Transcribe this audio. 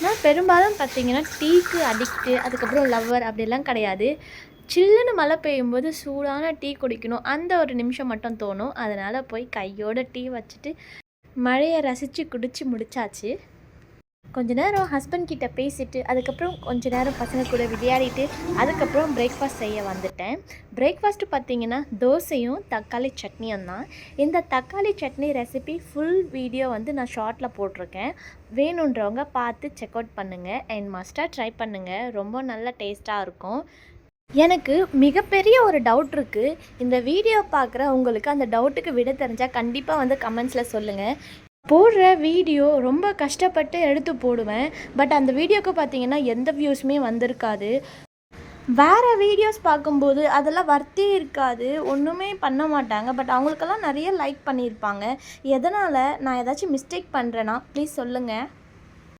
நான் பெரும்பாலும் பார்த்தீங்கன்னா டீக்கு அடிக்ட்டு, அதுக்கப்புறம் லவ்வர் அப்படிலாம் கிடையாது. சில்லுன்னு மழை பெய்யும்போது சூடான டீ குடிக்கணும் அந்த ஒரு நிமிஷம் மட்டும் தோணும். அதனால் போய் கையோட டீ வச்சுட்டு மழையை ரசித்து குடித்து முடிச்சாச்சு. கொஞ்ச நேரம் ஹஸ்பண்ட் கிட்ட பேசிட்டு, அதுக்கப்புறம் கொஞ்ச நேரம் பசங்க கூட விளையாடிட்டு, அதுக்கப்புறம் பிரேக்ஃபாஸ்ட் செய்ய வந்துட்டேன். பிரேக்ஃபாஸ்ட்டு பார்த்தீங்கன்னா தோசையும் தக்காளி சட்னியும் தான். இந்த தக்காளி சட்னி ரெசிபி ஃபுல் வீடியோ வந்து நான் ஷார்ட்டில் போட்டிருக்கேன். வேணுன்றவங்க பார்த்து செக் அவுட் பண்ணுங்கள் அண்ட் மஸ்ட்டாக ட்ரை பண்ணுங்கள். ரொம்ப நல்ல டேஸ்ட்டாக இருக்கும். எனக்கு மிகப்பெரிய ஒரு டவுட் இருக்குது. இந்த வீடியோ பார்க்குற உங்களுக்கு அந்த டவுட்டுக்கு விட தெரிஞ்சால் கண்டிப்பாக வந்து கமெண்ட்ஸில் சொல்லுங்கள். போடுற வீடியோ ரொம்ப கஷ்டப்பட்டு எடுத்து போடுவேன். பட் அந்த வீடியோவுக்கு பார்த்தீங்கன்னா எந்த வியூஸுமே வந்திருக்காது. வேறு வீடியோஸ் பார்க்கும்போது அதெல்லாம் வர்த்தே இருக்காது, ஒன்றுமே பண்ண மாட்டாங்க. பட் அவங்களுக்கெல்லாம் நிறைய லைக் பண்ணியிருப்பாங்க. எதனால் நான் ஏதாச்சும் மிஸ்டேக் பண்ணுறேன்னா ப்ளீஸ் சொல்லுங்கள்.